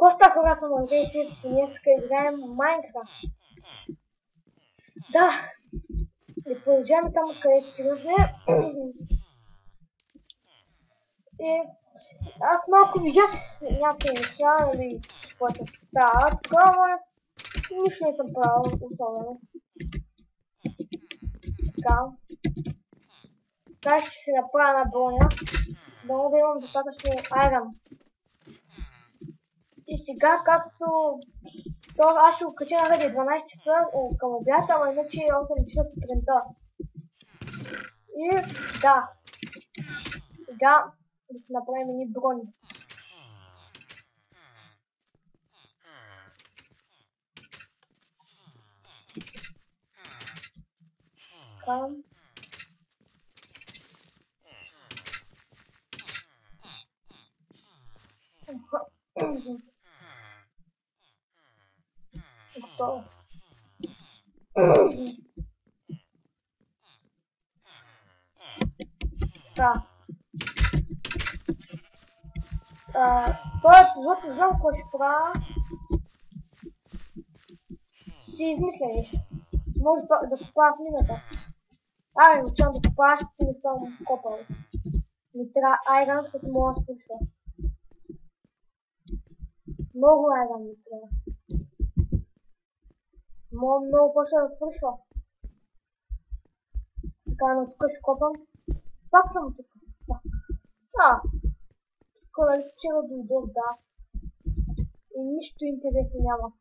Коста, кога съм Андрей, днес играем Майнкрафт. Да, и продължаваме там, където стигнахме. И аз малко видях някакви неща, нали, което става, такова, нищо не съм правил особено. Така. Сега ще си направя на броня, да имам достатъчно айрон. И сега, както аз ще го кача на 12 часа към обяд, ама иначе 8 часа сутринта. И да, сега да си направим едни брони. Така. Готово. Така. Този епизод не знам какво ще правя. Ще измисля нещо. Може да копая в мината. Не обичам да копая, ще не съм копал. Ми трябва айрон, защото мога да свършва. Много айрон ми трябва. Мога много почва да свършва. Така, но тук ще копам. Пак съм тук. Тук нали вчера дойдох, да. И нищо интересно няма.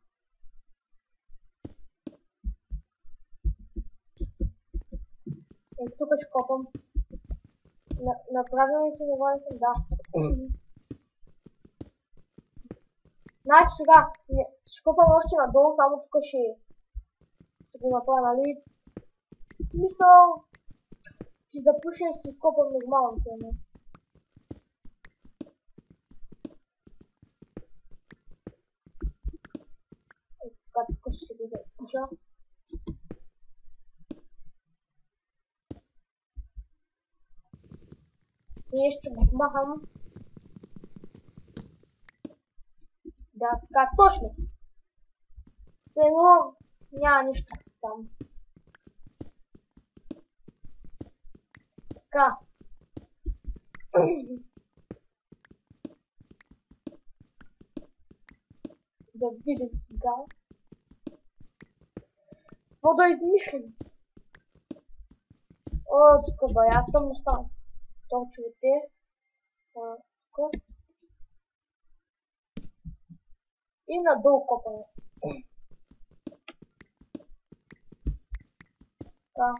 Тук ще копам. Направил се нова съм, да. Значи сега, ще копам още надолу, само тук ще го направя, нали? В смисъл, ще запуша и си копам нормално тема. Така, тук ще го запуша. И ще го махам. Да, така, точно. Все едно няма нищо там. Така. Да видим сега. Какво да измислим? Тук бая, тъмно стана. Това чуете. Тук. И надолу копаме. Така.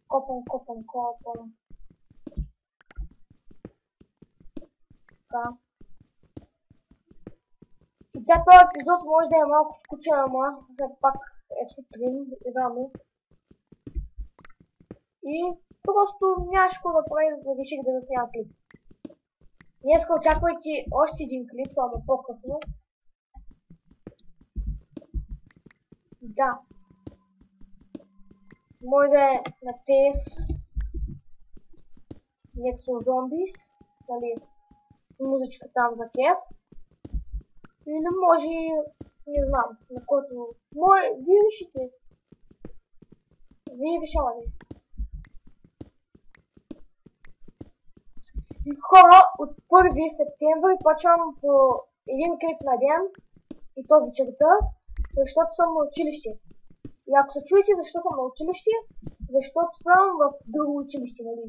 Копам. Така. И този епизод може да е малко скучен, ама все пак е сутрин, рано. И просто нямаше какво да прави, да реших да заснема клип. Днеска очаквайте още един клип, ама по-късно. Да. Може да е на CS Nexo Zombies, нали, с музичка там за кеф. Или може, не знам, на който... Вие решите. Вие решавате. И хора, от 1 септември почвам по един клип на ден, и то вечерта, защото съм на училище. И ако се чуете защо съм на училище, защото съм в друго училище, нали?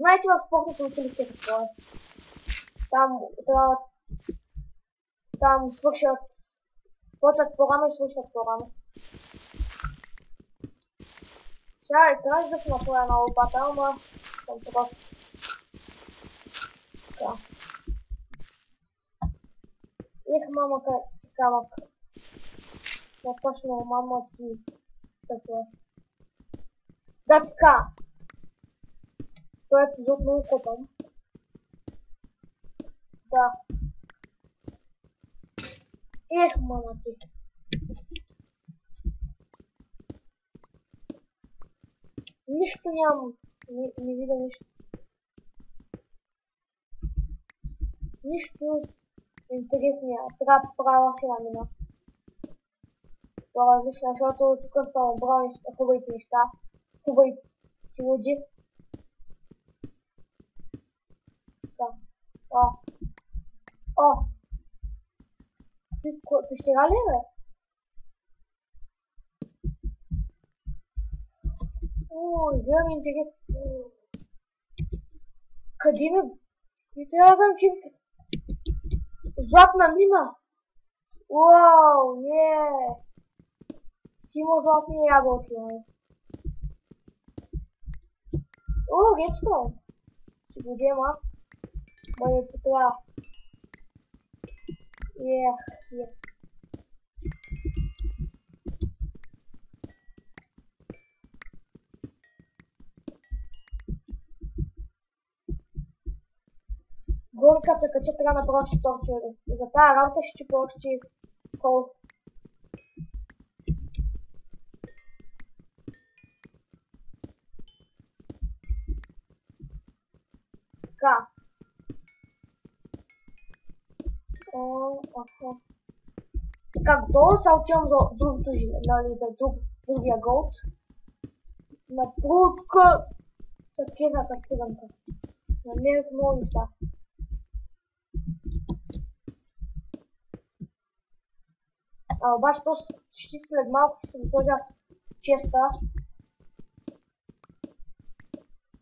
Знаете в спортното училище какво е? Там свършат, почват по-рано и свършват по-рано. Сега трябва да се направя една лопата, ама съм прост. Така. Мама, камък. Но точно мама ти какво. Да, така. Той епизод много копам. Да. Мама ти. Нищо нямам. Не видя нищо. Нищо интересния. Трябва да правя си намина. По-различно, защото тук съм обрал хубавите неща. Хубавите луди. Така. О! Ти пещера ли бе? Изгледа ми интересно. Къде ме? И трябва да дам чирката. Златна мина! Уау, Си има златни ябълки, бе. Редстоун. Ще го взема. Ма ми потрябва. Yes. Горе като се кача, трябва да направя още торчове. За тази работа ще чупя още кол. Така. Така, готово, сега отивам за другото, нали, за другия голд. На прутка се кефа като циганка. Намерих много неща. Обаче просто ще след малко ще го сложа честа.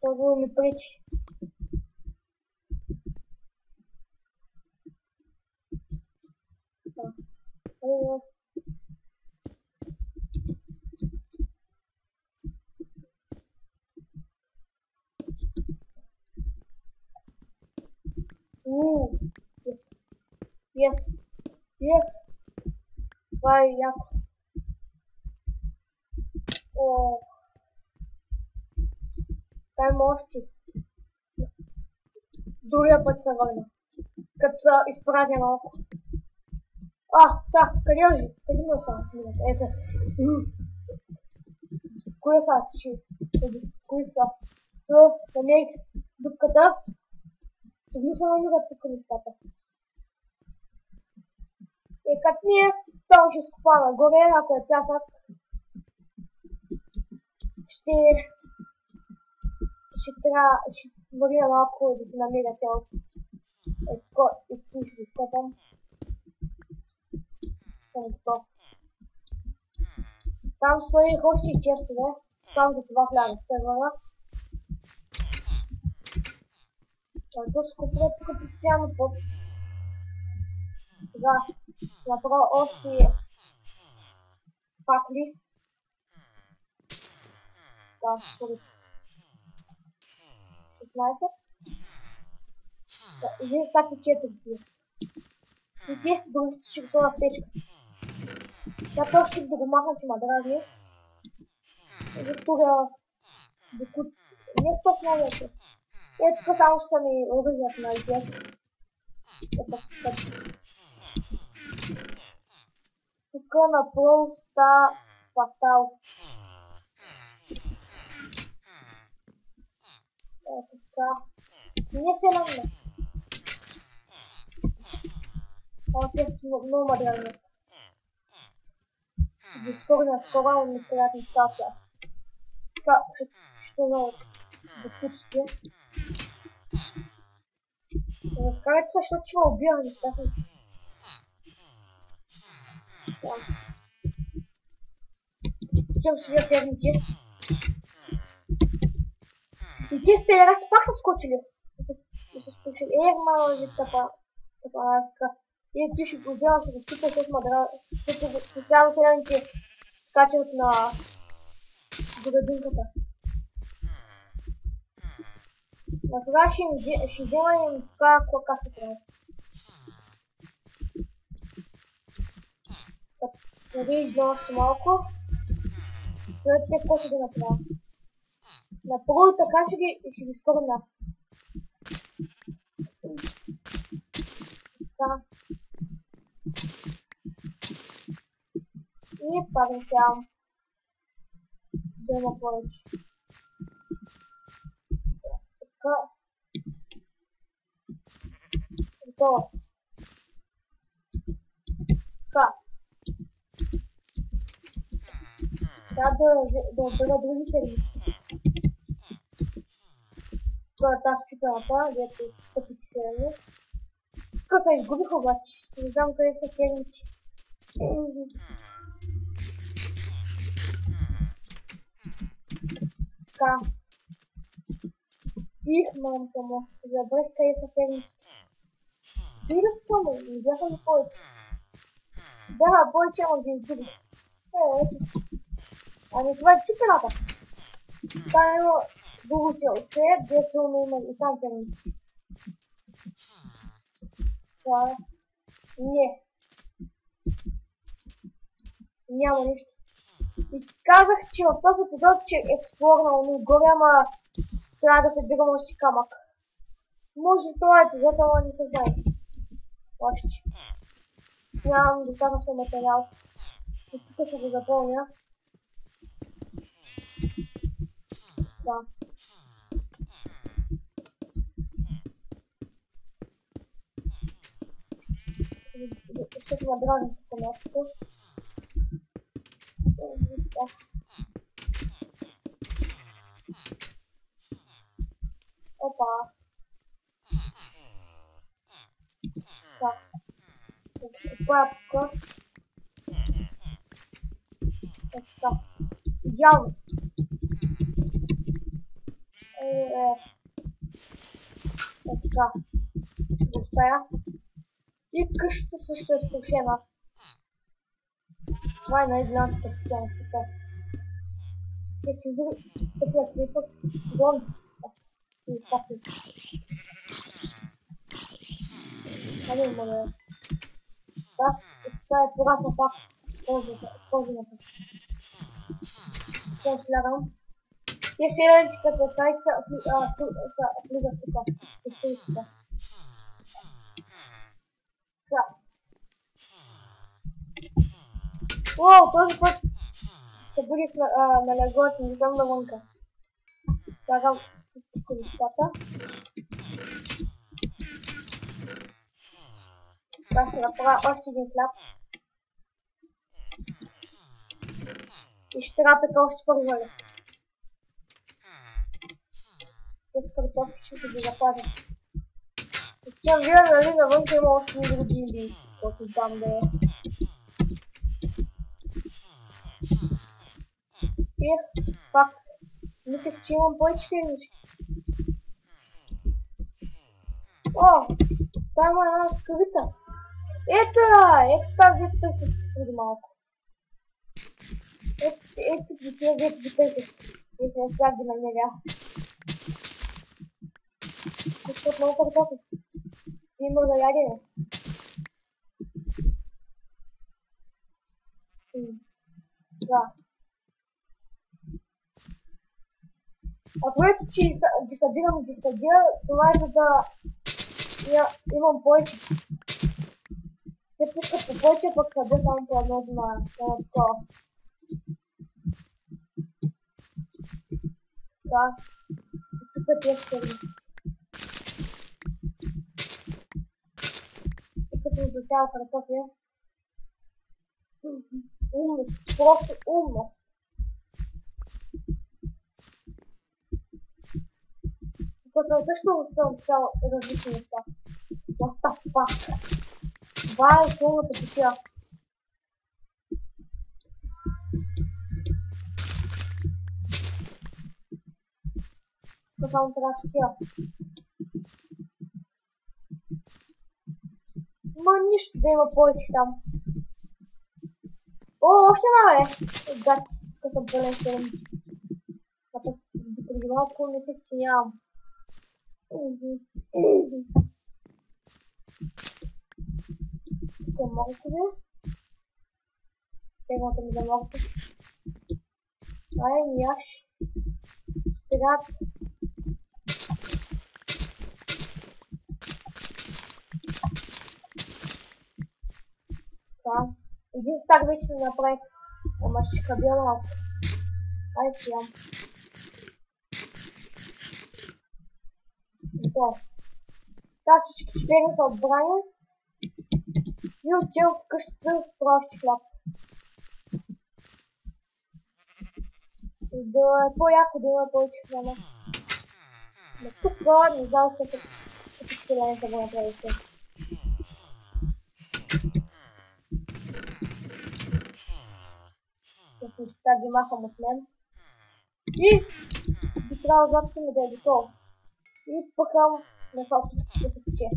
Това ми пречи. Yes. Това е яко. Дай още. Другия път се върна. Като се изпразня малко. Сега, къде лежи? Къде ми остана? Ето. Кои са? Кои са? Намерих дупката. Трудно се намират тук нещата. Като ние само ще скупа нагоре, ако е пясък, ще вървя малко да се намеря цялото. И тук ще изкопам. Съм готов. Там стоих още и честове. Там за това влязах в сервера. То се купува тук постоянно под. Сега направя още пакли. Да, според 16. Един стак и 4 днес. И 10 другите ще го сложа в печка. Сега този ще да го махам, че ма дразни. За тура докато не е спътна вече. Тук само ще са ми оръжията на IPS. Тук направо става фатал. Така. Не се намна. Те са много мъдрани. Ги скоро неприятни статия. Така, ще много докучите. Разкарайте се, защото ще ме убия нещата. Чем си вие фермите? И те спелера си пак са скочили. Да се спушили. Мало ли тъпараска. И ти ще го взема, ще го щупа с мадра. Специално селените скачат на градинката. Накрая ще взема и им покажа как се прави. Надеюсь, да още малко. След те какво ще го направя. Направо и така ще ги скърна. Така. И пак не сявам. Да има повече. готово. Така. Трябва да отбера други ферми. Това е тази чупената, дето тъпите ферми. Тук се изгубих обаче. Не знам къде са фермите. Така. Их, мамка му. Забрах къде са фермите. Дори да са само, не бяха ли повече? Бяха повече, ама ги изгубих. Ето. Ами това е чупената. Там има друго селце, дето има и там фермите. Това е. Не. Няма нищо. И казах, че в този епизод, че е експлорнал отгоре, ама трябва да се бирам още камък. Може това епизод, ама не се знае. Още. Нямам достатъчно материал. И тук ще го запълня. Да. Ще се надразим тук мястото. Опа. Так. Папка. Так. Идеално. Така. Достая. И къщата също е спушена. Това е най-голямата къща на света. Ще си изуби такива клипът. Гон. И папи. Али има да е. Аз, това е порасна пак. Кожината. Ще слягам. Те селените като се отправите са влизат тук. Изходи тук. Така. Уау, този път се будих на леглото, не знам навънка. Слагам тук количката. Сега ще направя още един хляб. И ще трябва пека още първали. Тези картофи ще се ги запазя. Тя вие, нали, навънка има още и други или който там да е. Ех, пак. Мислех, че имам повече фирмички. О, там има една скрита. Ето я! Експерт взето търсих преди малко. Ето ги тия взето ги търсих. Ето не успях ги намеря. Защото много картофи. Има да ядене. Да. Ако ето, че ги събирам и ги съдя, това е за да имам повече. Те пускат по повече, пък съдя само по едно на такова. Да. И тук тия съдя. Тук съм засял картофия. Умно, просто умно. Тук съм взял различни неща. What the fuck? Това е пълната кутия. Тук само трябва такива. Ма нищо да има повече там. О, още една е! Гад, тук съм пълен фермички. Допреди малко мислех, че нямам. Тук е моркове. Фермата ми за морков. Това е няш. Стегат. Това. Един стак вече не направих. Ама ще хабя малко. Ай си ям. Готово. Сега всички ферми са отбрани. И отивам в къщата да си правя още хляб. Да е по-яко да има повече храна. Но тук не знам какво вселената го направите. С неща ги махам от мен. И би трябвало златото ми да е готово. И пъхам месото да се пече.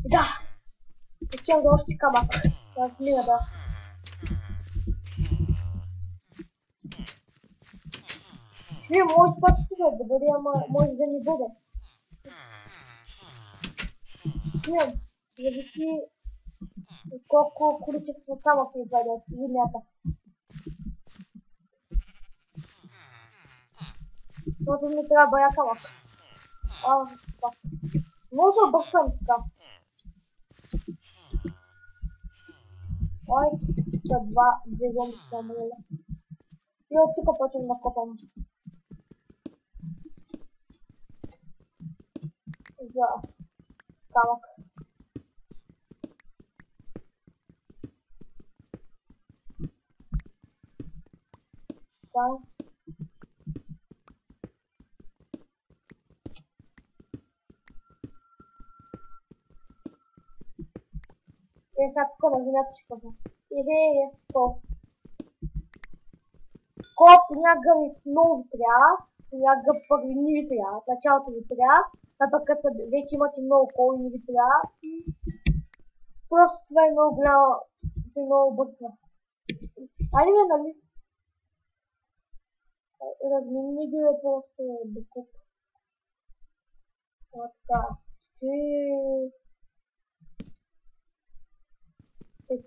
Да! Печем за още камък. Да мина да. Вие може да спират да бъде, ама може да не бъде. Смирам. Зависи колко количество камък ми бъде от земята. Защото ми трябва бая камък. Така. Може да объркам така. Ой, две зомби са умрели. И от тук почвам да копам. За камък. Да. И сега тук на земята ще копам. Скоп. Скоп понякога ми много ви трябва, понякога пък не ви трябва. В началото ви трябва, а пък като вече имате много коли не ви трябва. Просто това е много голямо, това е много бъркна. Айде бе, нали? Размени ги бе просто да куп. Така.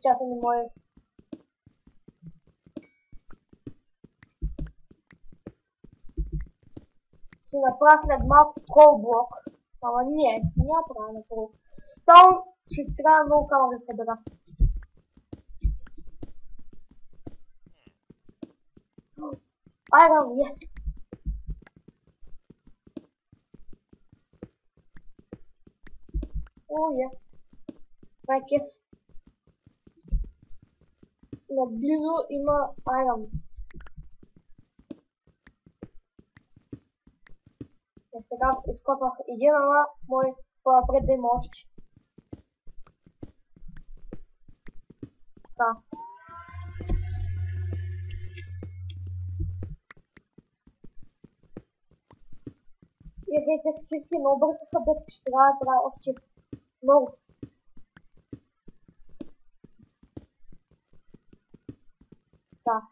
Часа не може. Ще направя след малко колблок. Ама няма правя на коло. Само ще трябва много камък да събера. Айрон, yes! О, yes! Това е кеф. Наблизо има айрон. Сега изкопах един, ама мой по-напред да има още. Така. И тези скрипки много бързаха, бе, ще трябва да правя още много. Така.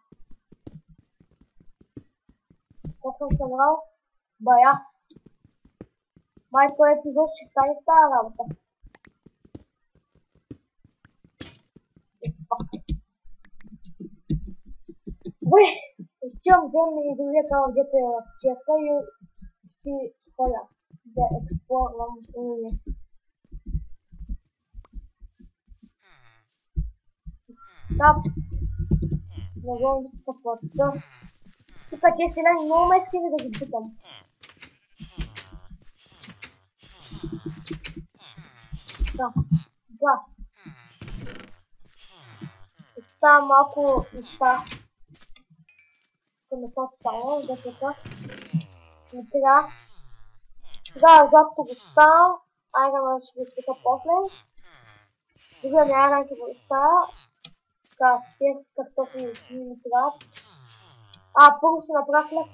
Колко съм събрал? Бая. Май този епизод ще стане в тази работа. Уе! Вземам и другия канал, где-то е в честа и ще ходя да експлорвам уния. Да. Нажимам по плата. Тук тези селени много ме искали да ги питам. Да. Оставя малко неща. Месото става, да така. Не трябва. Да, златото го става. Айрана ще го спита после. Другия ми айран ще го става. Така, тези картофи не трябват. Първо ще направя хлеб.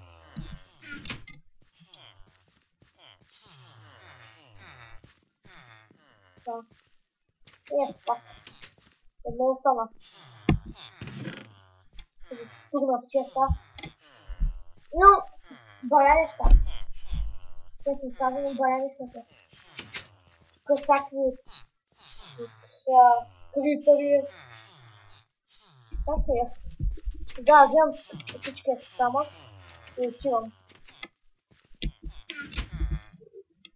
Така. Ето пак. Едно остана. Тук в честа. Но, бая неща. Честно казвам, бая нещата. Тук всякакви от крипери. Така е. Да, вземам всичкия си камък и отивам.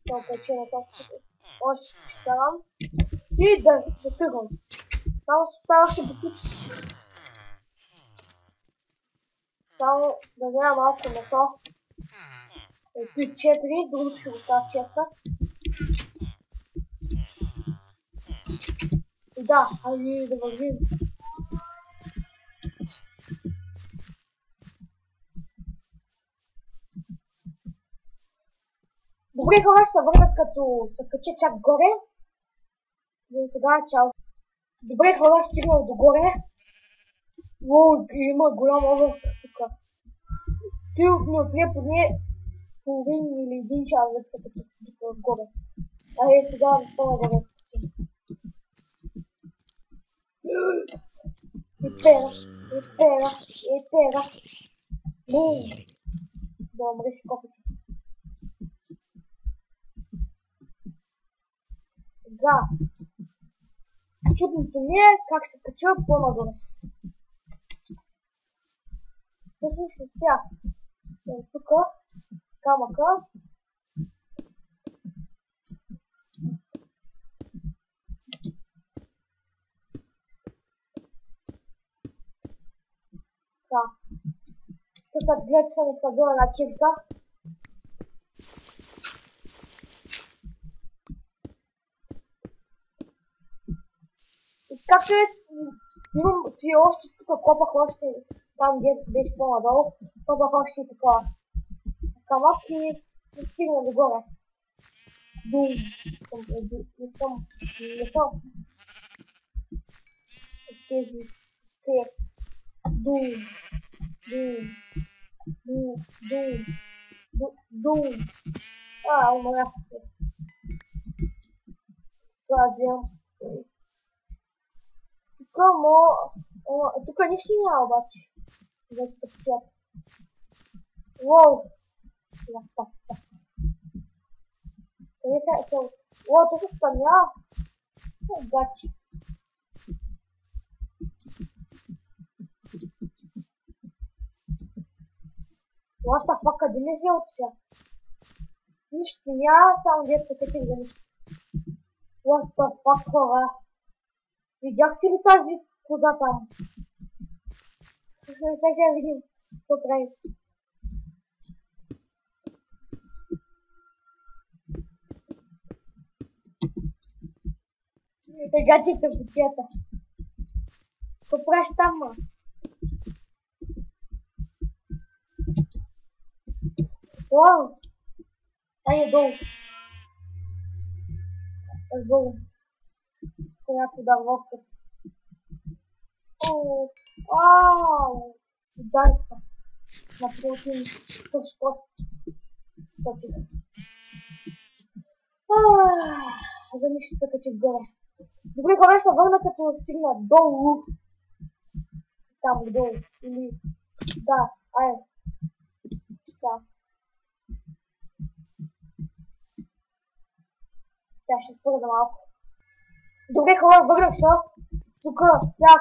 Само пече на собството. Още ще ставам. И да тръгвам. Само ставаше бутици. Само да взема малко месо. Плюс 4, другото ще го става честа. И да, айде да вървим. Добре, хора, ще се върнат като се кача чак горе. За сега е чао. Добре, хора, стигнал догоре. Воу, има голям облак тук. Той ми отне поне половин или един час да се кача тук горе. Айде сега по-нагоре се кача. Епера. Бум. Да умреш копите. Сега. Чудното ми е как се качва по-нагоре. Всъщност ще успях. Тук с камъка. Така. Тук гледате съм изхвърдила една кирка. И както е, имам си още тук, копах още там, где беше по-надолу. Копах още и такова камък и стигна догоре. Бум. Не съм. Тези. Бум. Умрях. Това вземам. Тук нищо няма обаче. Вече да пият. Уоу. Къде се... Уоу, тук се стъмня. Гачи. What the fuck, къде ми взел от сега? Нищо няма, само дето се качих за нищо. What the fuck, хора? Видяхте ли тази коза там? Сега ще видим какво прави. Егачихте в пътята. Какво правиш там, ма? Вау! Айде долу. Долу. Някакво дърво път. Ау! Ударих се. Напротив, къс кост. Скочих. За нищо се качих горе. Добре, хора, се върна като стигна долу. Там долу. Или... Да, айде. Да. Сега ще спра за малко. Добре, хора, върнах се. Тук, сега